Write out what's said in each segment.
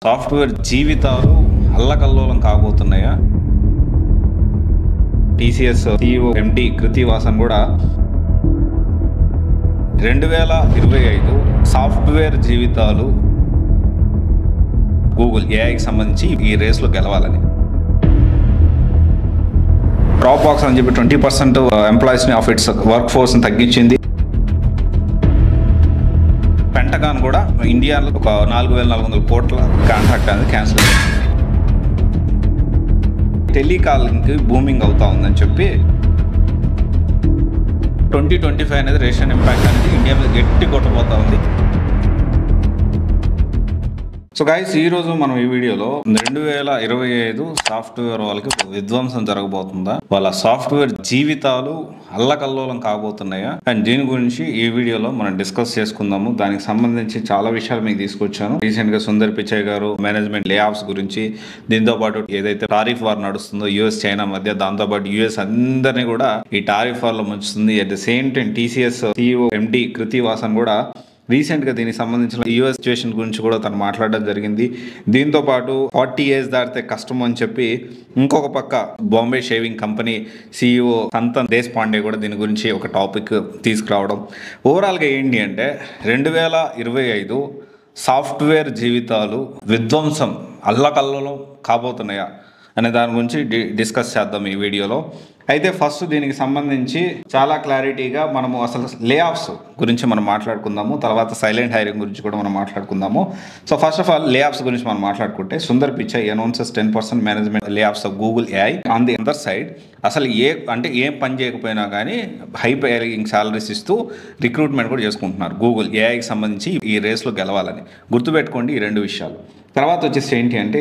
Software జీవితాలు అల్లకల్లోలం కాబోతున్నాయా? TCS CEO MD Krithi Vasan కూడా 2025 సాఫ్ట్వేర్ జీవితాలు గూగుల్ ఏఐకి సంబంధించి ఈ రేస్లో గెలవాలని డ్రాప్ బాక్స్ అని చెప్పి 20% ఎంప్లాయీస్ని ఆఫ్ ఇట్స్ వర్క్ ఫోర్స్ని తగ్గించింది. పెంటగాన్ కూడా ఇండియాలో ఒక 4,400 కోట్ల కాంట్రాక్ట్ అనేది క్యాన్సిల్ అయింది. టెలికాలింగ్కి బూమింగ్ అవుతా ఉందని చెప్పి 2025 అనేది రేషన్ ఇంపాక్ట్ అనేది ఇండియా మీద గట్టి కొట్టబోతా ఉంది. సో గైస్, ఈరోజు మనం ఈ వీడియోలో 2025 సాఫ్ట్వేర్ వాళ్ళకి విధ్వంసం జరగబోతుందా, వాళ్ళ సాఫ్ట్వేర్ జీవితాలు అల్లకల్లోలం కాబోతున్నాయా అండ్ దీని గురించి ఈ వీడియోలో మనం డిస్కస్ చేసుకుందాము. దానికి సంబంధించి చాలా విషయాలు మీకు తీసుకొచ్చాను. రీసెంట్ గా సుందర్ పిచాయ్ గారు మేనేజ్మెంట్ లే ఆఫ్స్ గురించి, దీంతో పాటు ఏదైతే టారిఫ్ వార్ నడుస్తుందో US చైనా మధ్య, దాంతో పాటు US అందరినీ కూడా ఈ టారిఫ్ వార్ లో ముంచుతుంది. At the same time TCS CEO MD Krithi Vasan కూడా రీసెంట్గా దీనికి సంబంధించిన US సిచ్యువేషన్ గురించి కూడా తను మాట్లాడడం జరిగింది. దీంతో పాటు 40 years దాటితే కష్టం అని చెప్పి ఇంకొక పక్క Bombay shaving company CEO Santhan Deshpande కూడా దీని గురించి ఒక టాపిక్ తీసుకురావడం. ఓవరాల్గా ఏంటి అంటే 2025 సాఫ్ట్వేర్ జీవితాలు విధ్వంసం అల్లకల్లోలం కాబోతున్నాయా అనే దాని గురించి డిస్కస్ చేద్దాం ఈ వీడియోలో. అయితే ఫస్ట్ దీనికి సంబంధించి చాలా క్లారిటీగా మనము అసలు లే ఆఫ్స్ గురించి మనం మాట్లాడుకుందాము, తర్వాత సైలెంట్ హైరింగ్ గురించి కూడా మనం మాట్లాడుకుందాము. సో ఫస్ట్ ఆఫ్ ఆల్ లే ఆఫ్స్ గురించి మనం మాట్లాడుకుంటే, సుందర్ పిచాయ్ అనౌన్సెస్ 10% మేనేజ్మెంట్ లే offs of Google AI. On the other side అసలు ఏం పని చేయకపోయినా కానీ హై పేయింగ్ సాలరీస్ ఇస్తూ రిక్రూట్మెంట్ కూడా చేసుకుంటున్నారు గూగుల్ ఏఐకి సంబంధించి ఈ రేస్లో గెలవాలని. గుర్తుపెట్టుకోండి ఈ రెండు విషయాలు. తర్వాత వచ్చేసి ఏంటి అంటే,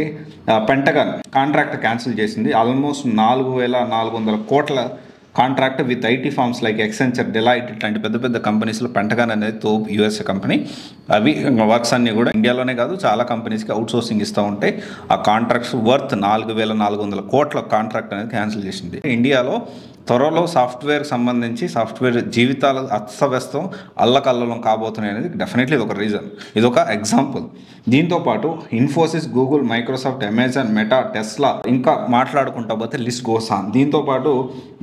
పెంటగాన్ కాంట్రాక్ట్ క్యాన్సిల్ చేసింది. ఆల్మోస్ట్ 4,400 కోట్ల contract with IT firms like Accenture, Deloitte ఇట్లాంటి పెద్ద పెద్ద కంపెనీస్లో పెంటగాన్ అనేది US కంపెనీ. అవి వర్క్స్ అన్నీ కూడా ఇండియాలోనే కాదు చాలా కంపెనీస్కి అవుట్ సోర్సింగ్ ఇస్తూ ఉంటాయి. ఆ కాంట్రాక్ట్స్ వర్త్ 4,400 కోట్ల కాంట్రాక్ట్ అనేది క్యాన్సిల్ చేసింది. ఇండియాలో త్వరలో సాఫ్ట్వేర్ సంబంధించి సాఫ్ట్వేర్ జీవితాలు అస్తవ్యస్తం అల్లకల్లోలం కాబోతున్నాయి అనేది డెఫినెట్లీ ఇది ఒక రీజన్, ఇది ఒక ఎగ్జాంపుల్. దీంతో పాటు Infosys, Google, Microsoft, Amazon, meta, Tesla ఇంకా మాట్లాడుకుంటా పోతే లిస్ట్ గోస్ ఆన్. దీంతో పాటు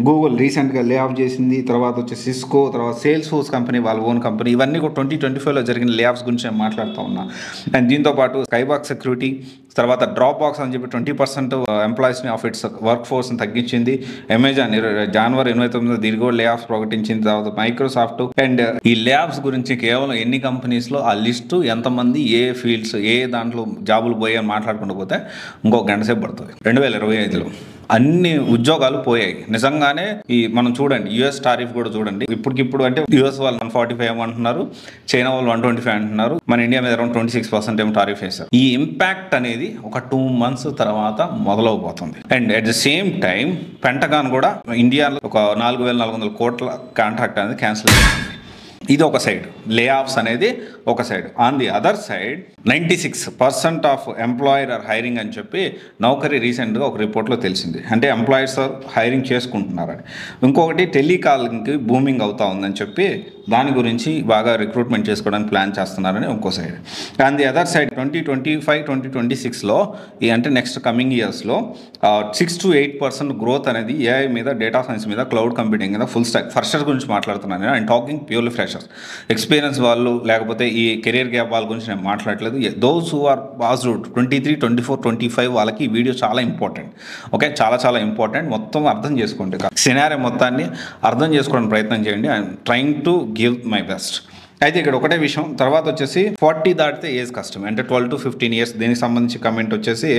గూగుల్ రీసెంట్గా లే ఆఫ్ చేసింది. తర్వాత వచ్చి సిస్కో, తర్వాత సేల్స్ ఫోర్స్ కంపెనీ వాళ్ళ ఓన్ కంపెనీ. ఇవన్నీ కూడా 2025లో జరిగిన లే ఆఫ్స్ గురించి నేను మాట్లాడుతూ ఉన్నా. అండ్ దీంతో పాటు స్కైబాక్ సెక్యూరిటీ, తర్వాత డ్రాప్ బాక్స్ అని చెప్పి 20% ఎంప్లాయీస్ని ఆఫ్ ఇట్స్ వర్క్ ఫోర్స్ని తగ్గించింది. అమెజాన్ జనవరి 29 దీని కూడా లే ఆఫ్స్ ప్రకటించింది. తర్వాత మైక్రోసాఫ్ట్. అండ్ ఈ లే ఆఫ్స్ గురించి కేవలం ఎన్ని కంపెనీస్లో ఆ లిస్టు, ఎంతమంది, ఏ ఫీల్డ్స్, ఏ దాంట్లో జాబులు పోయాయని మాట్లాడుకుంటూ పోతే ఇంకొక గంట సేపు పడుతుంది. 2025లో అన్ని ఉద్యోగాలు పోయాయి నిజంగానే. ఈ మనం చూడండి US టారిఫ్ కూడా చూడండి. ఇప్పటికిప్పుడు అంటే US వాళ్ళు 145 అంటున్నారు, చైనా వాళ్ళు 125 అంటున్నారు, మన ఇండియా మీద అరౌండ్ 26% ఏమో టారిఫ్ వేశారు. ఈ ఇంపాక్ట్ అనేది ఒక 2 months తర్వాత మొదలవబోతుంది. And at the same time Pentagon కూడా ఇండియాలో ఒక 4,400 కోట్ల కాంట్రాక్ట్ అనేది క్యాన్సిల్ చేసింది. ఇది ఒక సైడ్, లే ఆఫ్స్ అనేది ఒక side. On the other side 96% of employer are hiring అని చెప్పి నౌకరీ రీసెంట్గా ఒక రిపోర్ట్లో తెలిసింది. అంటే ఎంప్లాయర్స్ ఆర్ హైరింగ్ చేసుకుంటున్నారని. ఇంకొకటి టెలికాలింగ్కి బూమింగ్ అవుతా ఉందని చెప్పి దాని గురించి బాగా రిక్రూట్మెంట్ చేసుకోవడానికి ప్లాన్ చేస్తున్నారని ఇంకో side. On the other side 2025-2026లో అంటే నెక్స్ట్ కమింగ్ ఇయర్స్లో 6 to 8% గ్రోత్ అనేది AI మీద, డేటా సైన్స్ మీద, క్లౌడ్ కంప్యూటింగ్ మీద, ఫుల్ స్టాక్ ఫ్రెషర్స్ గురించి మాట్లాడుతున్నాను. And talking purely freshers. Experience వాళ్ళు లేకపోతే ఈ కెరియర్ గ్యాప్ వాళ్ళ గురించి నేను మాట్లాడలేదు. Those who are passed out 23, 24, 25 వాళ్ళకి ఈ వీడియో చాలా ఇంపార్టెంట్. ఓకే, చాలా చాలా ఇంపార్టెంట్. మొత్తం అర్థం చేసుకోండి, సినారియో మొత్తాన్ని అర్థం చేసుకోవడానికి ప్రయత్నం చేయండి. I'm trying to give my best. అయితే ఇక్కడ ఒకటే విషయం, తర్వాత వచ్చేసి 40 దాటితే ఏజ్ కష్టం, అంటే 12 to 15 years. దీనికి సంబంధించి కమెంట్ వచ్చేసి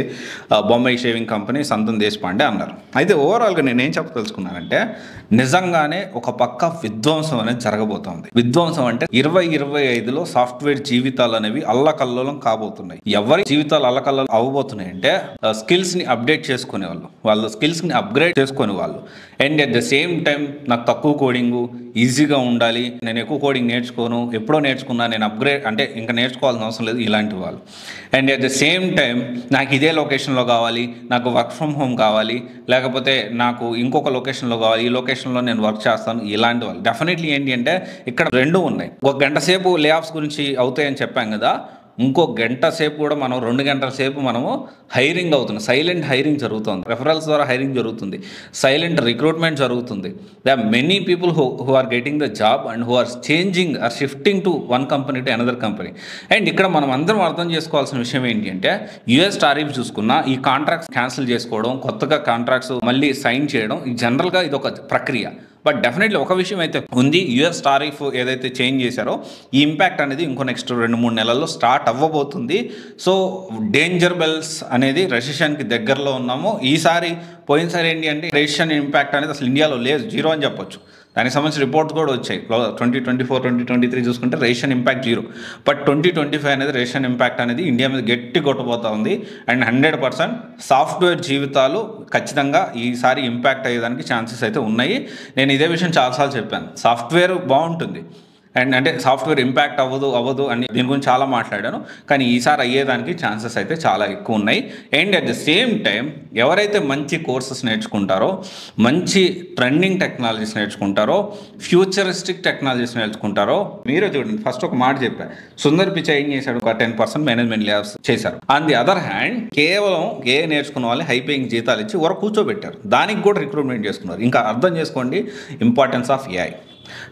బాంబే షేవింగ్ కంపెనీ సంతన్ దేశపాండే అన్నారు. అయితే ఓవరాల్గా నేను ఏం చెప్పదలుచుకున్నానంటే, నిజంగానే ఒక పక్క విధ్వంసం అనేది జరగబోతోంది. విధ్వంసం అంటే 2025లో సాఫ్ట్వేర్ జీవితాలు అనేవి అల్లకల్లోలం కాబోతున్నాయి. ఎవరి జీవితాలు అల్లకల్లోలం అవ్వబోతున్నాయి అంటే స్కిల్స్ని అప్డేట్ చేసుకునే వాళ్ళు స్కిల్స్ని అప్గ్రేడ్ చేసుకునే వాళ్ళు. And at the same time నాకు తక్కువ కోడింగు, ఈజీగా ఉండాలి, నేను ఎక్కువ కోడింగ్ నేర్చుకోను, ఎప్పుడో నేర్చుకున్నా, నేను అప్గ్రేడ్ అంటే ఇంకా నేర్చుకోవాల్సిన అవసరం లేదు, ఇలాంటి వాళ్ళు. And at the same time నాకు ఇదే లొకేషన్లో కావాలి, నాకు వర్క్ ఫ్రమ్ హోమ్ కావాలి, లేకపోతే నాకు ఇంకొక లొకేషన్లో కావాలి, ఈ లొకేషన్లో నేను వర్క్ చేస్తాను, ఇలాంటి వాళ్ళు. డెఫినెట్లీ ఏంటి అంటే ఇక్కడ రెండు ఉన్నాయి. ఒక గంట సేపు లే ఆఫ్స్ గురించి అవుతాయని చెప్పాం కదా, ఇంకో గంట సేపు కూడా మనం 2 గంటల సేపు మనము హైరింగ్ అవుతుంది, సైలెంట్ హైరింగ్ జరుగుతుంది, రెఫరల్స్ ద్వారా హైరింగ్ జరుగుతుంది, సైలెంట్ రిక్రూట్మెంట్ జరుగుతుంది. They are many people who are getting the job and who are changing or shifting to one company to another company. And ఇక్కడ మనం అందరం అర్థం చేసుకోవాల్సిన విషయం ఏంటి అంటే యుఎస్ టారిఫ్ చూసుకున్నా ఈ కాంట్రాక్ట్స్ క్యాన్సిల్ చేసుకోవడం, కొత్తగా కాంట్రాక్ట్స్ మళ్ళీ సైన్ చేయడం జనరల్గా ఇది ఒక ప్రక్రియ. బట్ డెఫినెట్లీ ఒక విషయం అయితే ఉంది, యుఎస్ టారిఫ్ ఏదైతే చేంజ్ చేశారో ఈ ఇంపాక్ట్ అనేది ఇంకో నెక్స్ట్ 2-3 నెలల్లో స్టార్ట్ అవ్వబోతుంది. సో డేంజర్ బెల్స్ అనేది రెసిషన్కి దగ్గరలో ఉన్నాము. పోయినసారి ఏంటి అంటే రెసిషన్ ఇంపాక్ట్ అనేది అసలు ఇండియాలో లేదు, 0 అని చెప్పొచ్చు. దానికి సంబంధించిన రిపోర్ట్స్ కూడా వచ్చాయి. 2024, 2023 చూసుకుంటే రేషన్ ఇంపాక్ట్ 0. బట్ 2025 అనేది రేషన్ ఇంపాక్ట్ అనేది ఇండియా మీద గట్టి కొట్టబోతా ఉంది. అండ్ 100% సాఫ్ట్వేర్ జీవితాలు ఖచ్చితంగా ఈసారి ఇంపాక్ట్ అయ్యేదానికి ఛాన్సెస్ అయితే ఉన్నాయి. నేను ఇదే విషయం చాలాసార్లు చెప్పాను, సాఫ్ట్వేర్ బాగుంటుంది అండ్ అంటే సాఫ్ట్వేర్ ఇంపాక్ట్ అవ్వదు అని దీని గురించి చాలా మాట్లాడాను. కానీ ఈసారి అయ్యేదానికి ఛాన్సెస్ అయితే చాలా ఎక్కువ ఉన్నాయి. And at the same time ఎవరైతే మంచి కోర్సెస్ నేర్చుకుంటారో, మంచి ట్రెండింగ్ టెక్నాలజీస్ నేర్చుకుంటారో, ఫ్యూచరిస్టిక్ టెక్నాలజీస్ నేర్చుకుంటారో, మీరే చూడండి, ఫస్ట్ ఒక మాట చెప్పా, సుందర్ పిచాయ్ ఏం చేశాడు, ఒక 10% మేనేజ్మెంట్ ల్యాబ్స్ చేశారు. ఆన్ ది అదర్ హ్యాండ్ కేవలం ఏ నేర్చుకున్న వాళ్ళని హై పేయింగ్ జీతాలు ఇచ్చి వరకు కూర్చోబెట్టారు, దానికి కూడా రిక్రూట్మెంట్ చేసుకున్నారు. ఇంకా అర్థం చేసుకోండి ఇంపార్టెన్స్ ఆఫ్ ఏఐ.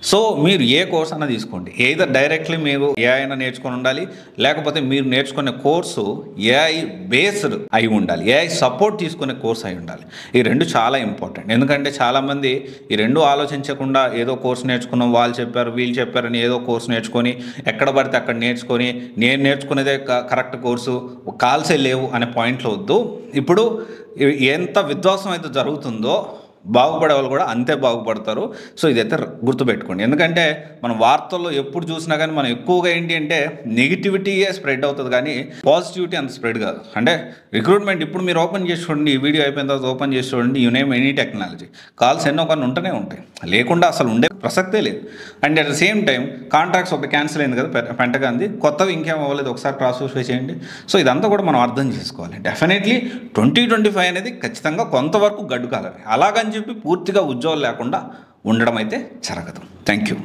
సో మీరు ఏ కోర్స్ అన్నా తీసుకోండి, ఏదర్ డైరెక్ట్లీ మీరు ఏఐ అయినా నేర్చుకొని ఉండాలి, లేకపోతే మీరు నేర్చుకునే కోర్సు ఏఐ బేస్డ్ అయి ఉండాలి, ఏఐ సపోర్ట్ తీసుకునే కోర్స్ అయి ఉండాలి. ఈ రెండు చాలా ఇంపార్టెంట్. ఎందుకంటే చాలామంది ఈ రెండు ఆలోచించకుండా ఏదో కోర్స్ నేర్చుకున్నాం, వాళ్ళు చెప్పారు వీళ్ళు చెప్పారని ఏదో కోర్స్ నేర్చుకొని ఎక్కడ పడితే అక్కడ నేర్చుకొని నేను నేర్చుకునేదే కరెక్ట్ కోర్సు, కాల్సే లేవు అనే పాయింట్లో వద్దు. ఇప్పుడు ఎంత విధ్వంసం అయితే జరుగుతుందో బాగుపడే వాళ్ళు కూడా అంతే బాగుపడతారు. సో ఇదైతే గుర్తుపెట్టుకోండి. ఎందుకంటే మనం వార్తల్లో ఎప్పుడు చూసినా కానీ మనం ఎక్కువగా ఏంటి అంటే నెగిటివిటీయే స్ప్రెడ్ అవుతుంది, కానీ పాజిటివిటీ అంత స్ప్రెడ్ కాదు. అంటే రిక్రూట్మెంట్ ఇప్పుడు మీరు ఓపెన్ చేసి చూడండి, ఈ వీడియో అయిపోయిన తర్వాత ఓపెన్ చేసి చూడండి, you name any technology, calls ఎన్నో కొన్ని ఉంటూనే ఉంటాయి, లేకుండా అసలు ఉండే ప్రసక్తే లేదు. And at the same time contracts ఒకటి క్యాన్సిల్ అయింది కదా పెంటగాంది, కొత్తవి ఇంకేం అవ్వలేదు, ఒకసారి క్రాస్ వెరిఫై చేయండి. సో ఇదంతా కూడా మనం అర్థం చేసుకోవాలి. డెఫినెట్లీ 2025 అనేది ఖచ్చితంగా కొంతవరకు గడ్డు కాలని, అలాగని చెప్పి పూర్తిగా ఉద్యోగాలు లేకుండా ఉండడం అయితే జరగదు. Thank you.